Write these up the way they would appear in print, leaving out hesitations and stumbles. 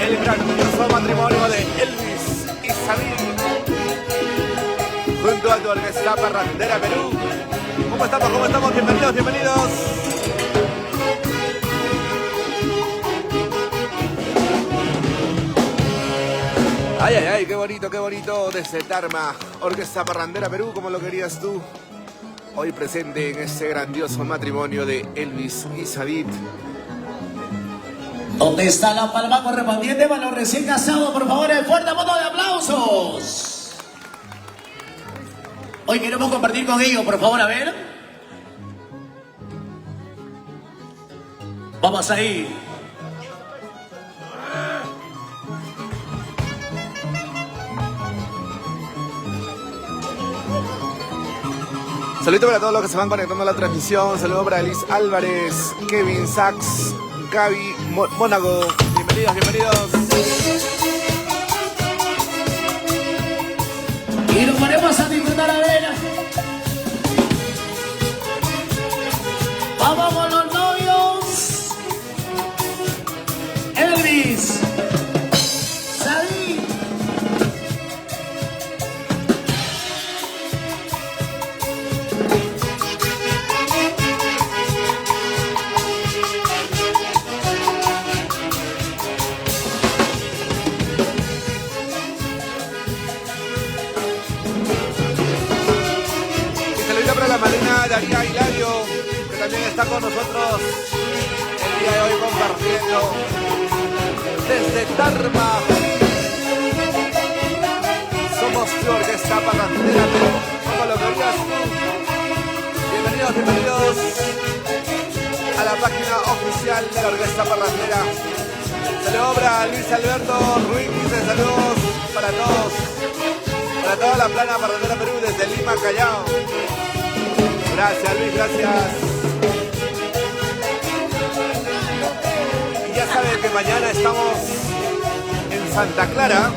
el grandioso matrimonio de Elvis y Sabine, junto a tu orquesta parrandera Perú. ¿Cómo estamos? ¿Cómo estamos? Bienvenidos, bienvenidos. Ay, ay, ay, qué bonito desde Tarma, Orquesta Parrandera Perú, como lo querías tú. Hoy presente en este grandioso matrimonio de Elvis y Sabine. ¿Dónde está la palma correspondiente para los recién casados? Por favor, el fuerte voto de aplausos. Hoy queremos compartir con ellos, por favor, a ver. Vamos ahí. Saludos para todos los que se van conectando a la transmisión. Saludos para Liz Álvarez, Kevin Sachs, Gaby Mónago. Bienvenidos, bienvenidos. Y nos ponemos a disfrutar a ver. Vamos con los novios. Elvis. Sabine. Para la madrina Daría Hilario, que también está con nosotros el día de hoy compartiendo desde Tarma. Somos tu orquesta parrandera, pero como lo querías tú. Bienvenidos, bienvenidos a la página oficial de la orquesta parrandera. Saludos para Luis Alberto Ruiz, dice saludos para todos, para toda la plana parrandera Perú desde Lima, Callao. Gracias, Luis, gracias. Y ya saben que mañana estamos en Santa Clara.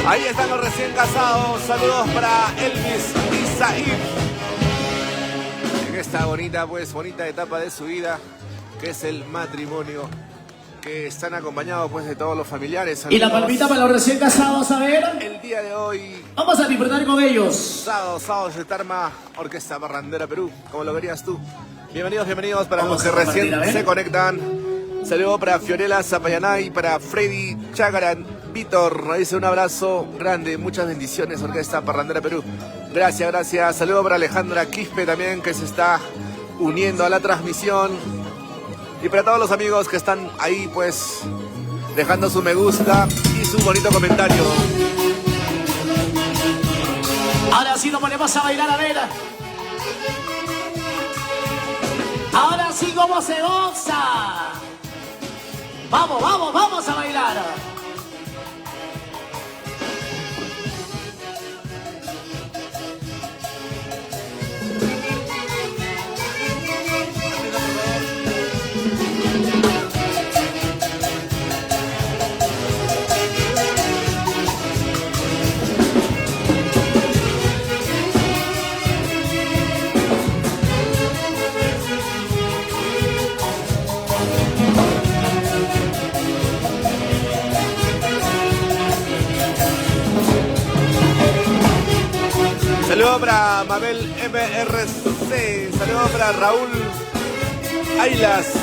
Ahí están los recién casados. Saludos para Elvis y Sabine. En esta bonita etapa de su vida, que es el matrimonio, que están acompañados pues de todos los familiares. Y la amigos. palmita para los recién casados, a ver. El día de hoy, Vamos a disfrutar con ellos. sábado de Tarma, Orquesta Parrandera Perú, como lo querías tú. Bienvenidos, bienvenidos para Vamos los que a compartir, recién a ver. se conectan. Saludos para Fiorella Zapayanay, para Freddy Chagaran, Víctor, dice un abrazo grande, muchas bendiciones, Orquesta Parrandera Perú. Gracias, gracias. Saludos para Alejandra Quispe también, que se está uniendo a la transmisión. Y para todos los amigos que están ahí, pues, dejando su me gusta y su bonito comentario. Ahora sí nos ponemos a bailar, a ver. Ahora sí como se goza. Vamos, vamos, vamos a bailar. Saludos para Mabel MRC. Saludos para Raúl Ailas.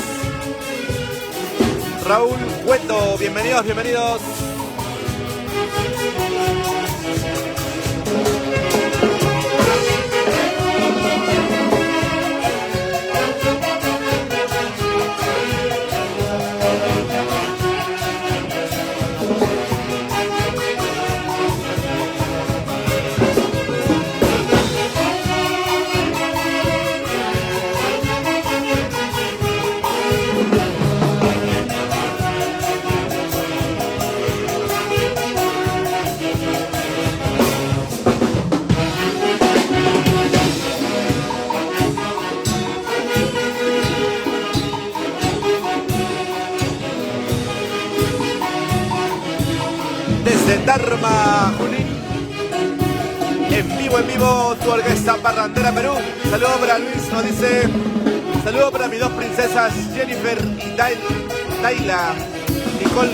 Raúl Cueto. Bienvenidos, bienvenidos. Dharma Junín. En vivo, tu orquesta parrandera Perú. Saludos para Luis, nos dice. Saludos para mis dos princesas, Jennifer y Daila. Nicole.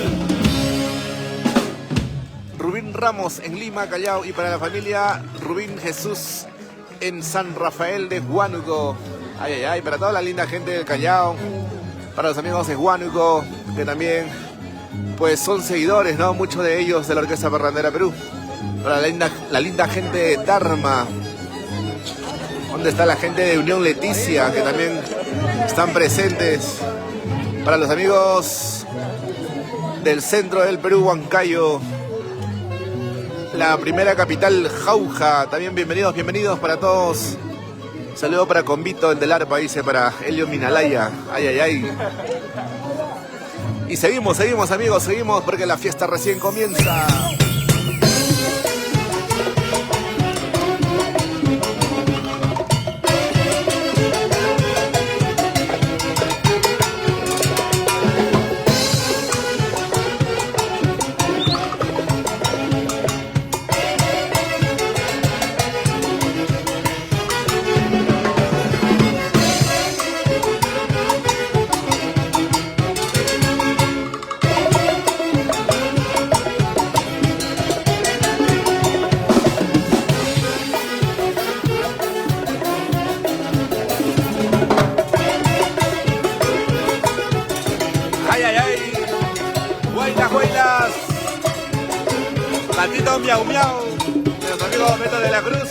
Rubín Ramos en Lima, Callao. Y para la familia Rubín Jesús en San Rafael de Huánuco. Ay, ay, ay, para toda la linda gente del Callao. Para los amigos de Huánuco, que también pues son seguidores, ¿no? Muchos de ellos de la Orquesta Parrandera Perú. Para la linda gente de Dharma. ¿Dónde está la gente de Unión Leticia? Que también están presentes. Para los amigos del centro del Perú, Huancayo. La primera capital, Jauja. También bienvenidos para todos. Saludo para Convito, el del arpa, dice para Helio Minalaya. Ay, ay, ay. Y seguimos amigos, seguimos porque la fiesta recién comienza. Patito miau miau de los amigos Beto de la Cruz.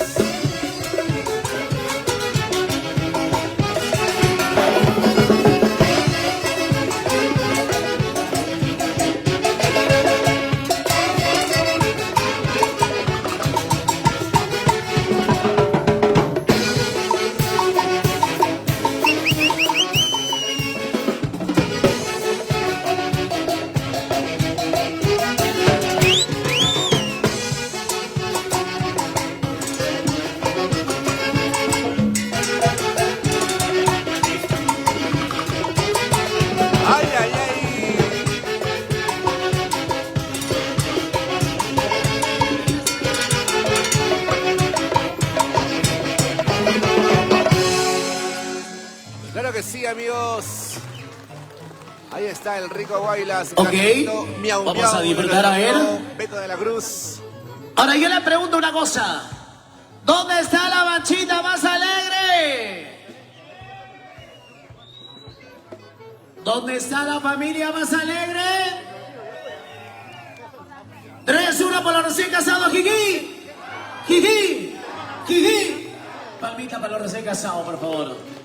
Amigos, ahí está el rico Guaylas. Ok, miau, vamos miau, a disfrutar a él. Beto de la Cruz. Ahora yo le pregunto una cosa. ¿Dónde está la bachita más alegre? ¿Dónde está la familia más alegre? 3-1 por los recién casados, Jiji. Jiji. Jiji. Palmita para los recién casados, por favor.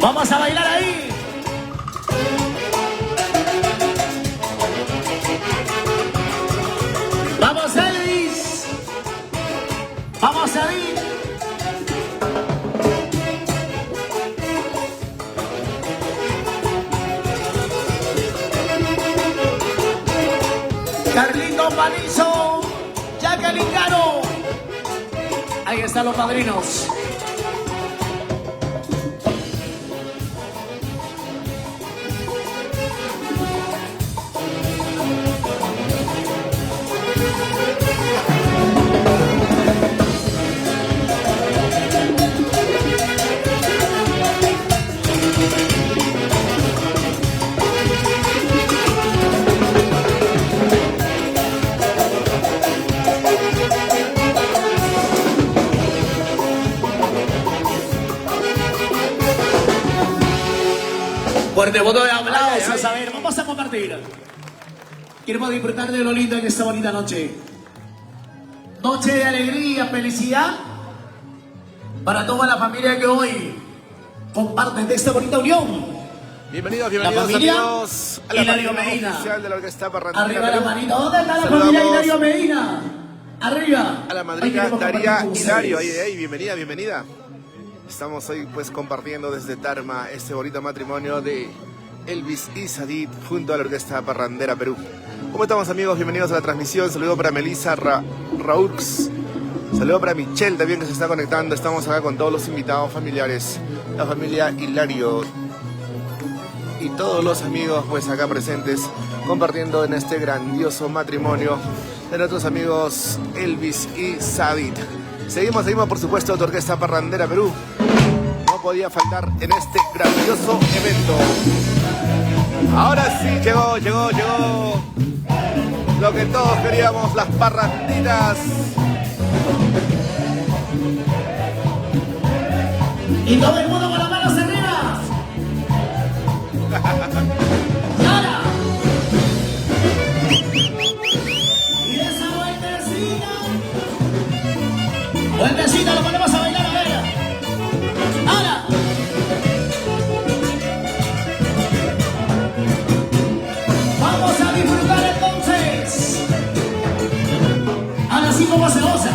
Vamos a bailar ahí. Vamos, Elvis. Vamos ahí. Carlito Palizo, Jacqueline Caro. Ahí están los padrinos. Fuerte voto de aplausos. A ver, vamos a compartir. Queremos disfrutar de lo lindo en esta bonita noche. Noche de alegría, felicidad Para toda la familia que hoy comparten de esta bonita unión. Bienvenidos, familia amigos a la Hilario página Medina. oficial de la Orquesta Parrandera Arriba la Perú. manita. ¿Dónde está la Saludamos familia Hilario Medina? Arriba. a la Hoy madrina queremos Daría compartir con Hilario. ustedes. Bienvenida. Estamos hoy pues compartiendo desde Tarma este bonito matrimonio de Elvis y Sadit junto a la Orquesta Parrandera Perú. ¿Cómo estamos, amigos? Bienvenidos a la transmisión. Saludo para Melissa Raurx. Saludo para Michelle también, que se está conectando. Estamos acá con todos los invitados familiares, la familia Hilario y todos los amigos pues acá presentes compartiendo en este grandioso matrimonio de nuestros amigos Elvis y Sadit. Seguimos por supuesto tu Orquesta Parrandera Perú. No podía faltar en este grandioso evento. Ahora sí, llegó lo que todos queríamos, las parranditas. Y todo el mundo con las manos arriba. Y ahora. Y esa vueltecita lo ponemos a bailar, a ver. Ahora. Vamos a disfrutar entonces. Ahora sí, ¿cómo se goza?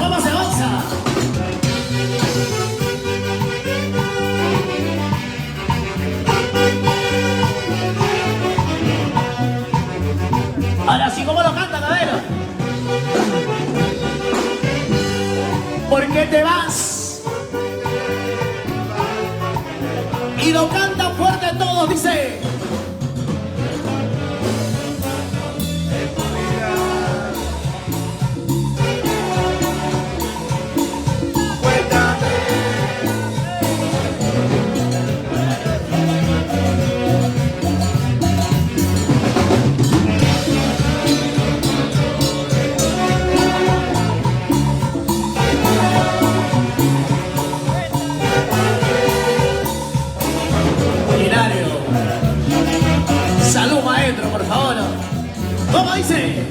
Ahora sí, ¿cómo lo cantan? A ver. ¿Por qué te vas? Y lo cantan fuerte todos, dice. Salud, maestro, por favor. ¿Cómo dice?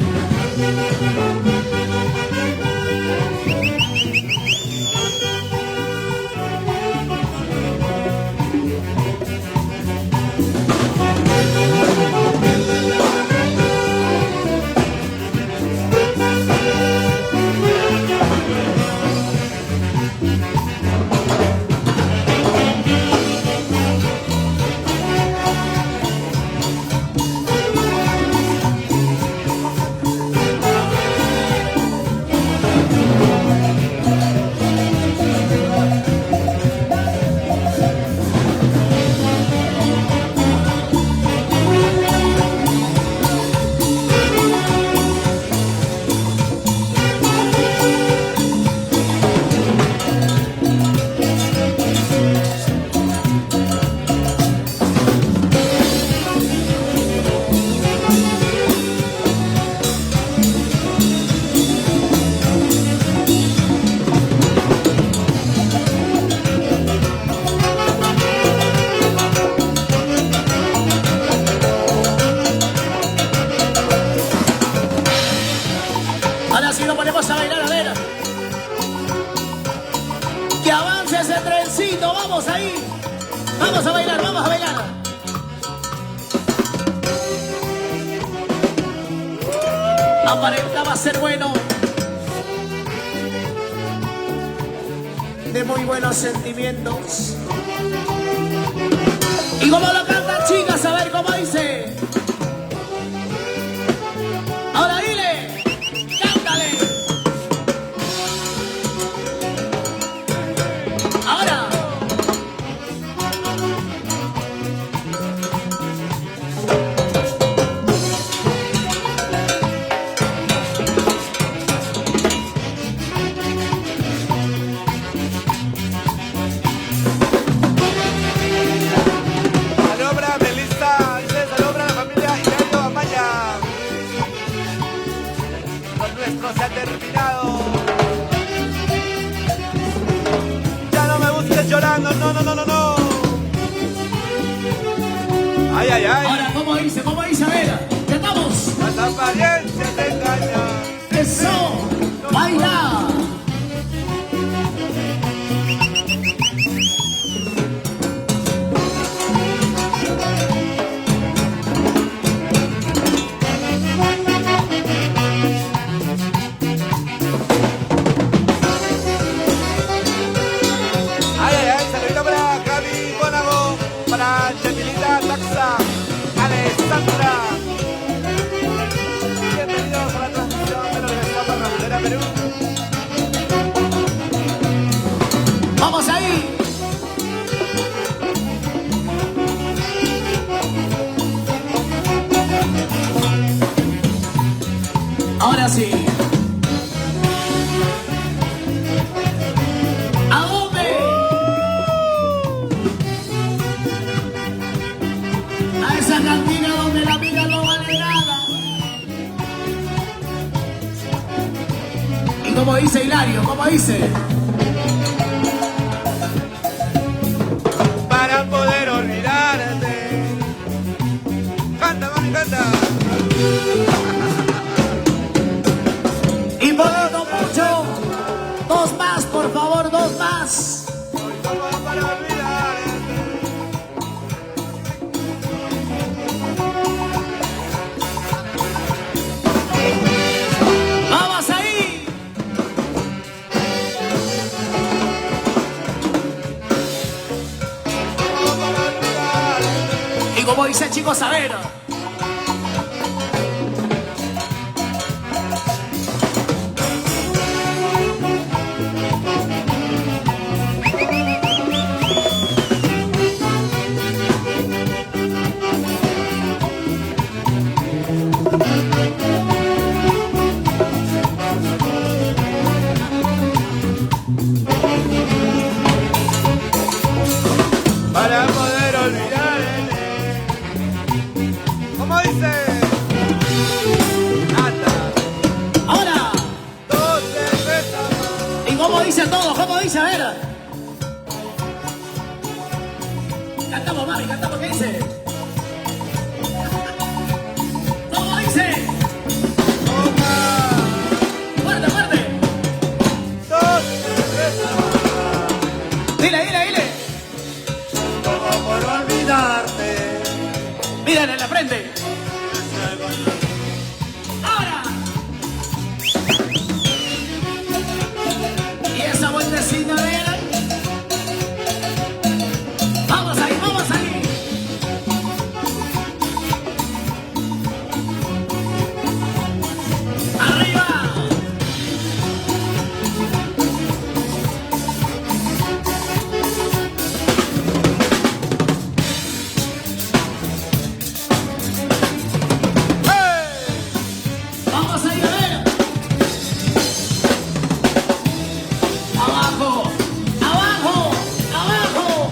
Ahora sí lo ponemos a bailar, a ver. Que avance ese trencito, vamos ahí. Vamos a bailar, vamos a bailar. Aparentaba ser bueno, de muy buenos sentimientos. Y como lo cantan, chicas, a ver cómo dice. Ahora dile, cántale. Ahora. Salud para Melissa, salud para la familia Hilario Amaya. Lo nuestro se ha terminado. Ya no me busques llorando, no. Ay. Ahora, ¿cómo dice? A ver, cantamos. Las apariencias te engañan. Eso, baila. como dice Hilario, como dice. Para poder olvidarte. Canta, mami, canta. Y poquito mucho. Dos más, por favor, dos más. Hoy toma para olvidarte. ¡Vamos ahí! Y como dice Chico Savero. Para poder olvidarte. ¿Cómo dice? Anda. Ahora. Dos cervezas. ¿Y cómo dice todo? ¿Cómo dice? A ver. Cantamos, mami, cantamos. ¿Qué dice? ¿Cómo dice? Fuerte, fuerte. Dos cervezas. Dile, dile, dile. Como por olvidarte. Miren en la frente. Ahora. Y esa vueltecita de él. Vamos ahí, vamos ahí. Arriba. Vamos ahí a ver. Abajo, abajo, abajo.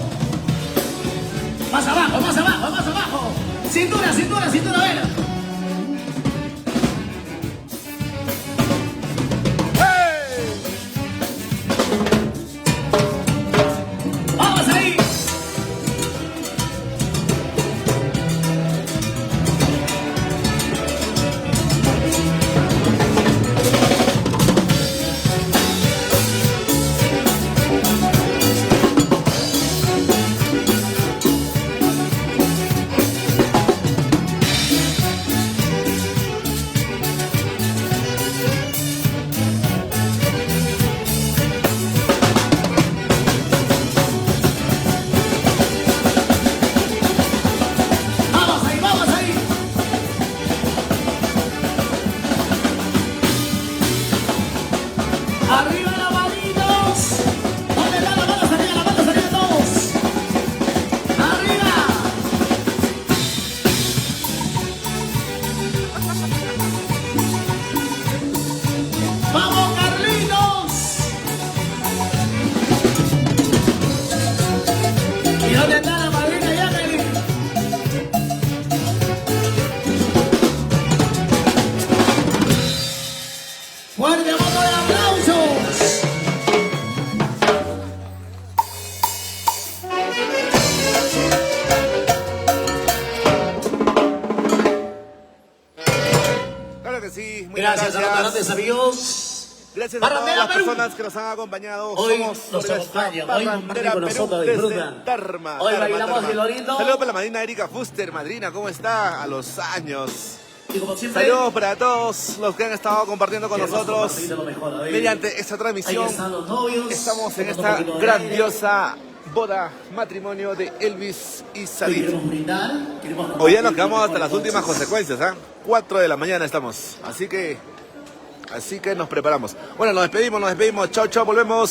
Más abajo, más abajo, más abajo. Cintura, cintura, cintura, a ver. Vamos ahí. Vamos ahí, vamos ahí. Arriba las manitos. ¿Dónde están las manos arriba todos? Arriba. Vamos, Carlitos. ¿Y dónde está la madrina Jacqueline? Fuerte voto de aplausos. Claro que sí. Muy Gracias a los grandes amigos. Gracias a todas Parrandera las Perú. personas que nos han acompañado. Hoy Somos nos Orquesta acompañan, hoy comparten Parrandera con Perú nosotros, desde disfrutan. Tarma, Hoy Tarma, bailamos Tarma. violino. Saludos para la madrina Erika Fuster, madrina, ¿cómo está? A los años. Y como siempre, Saludos para todos los que han estado compartiendo con queremos nosotros compartir lo mejor, a ver. mediante esta Ahí transmisión. están los novios. Estamos en Con un esta poquito de grandiosa boda, matrimonio de Elvis y aire. Hoy Said. queremos brindar. Queremos Hoy ya nos compartir quedamos lo hasta mejor las de últimas noches. consecuencias, ¿ah? 4 de la mañana estamos. Así que nos preparamos. Bueno, nos despedimos. Chao, chao, volvemos.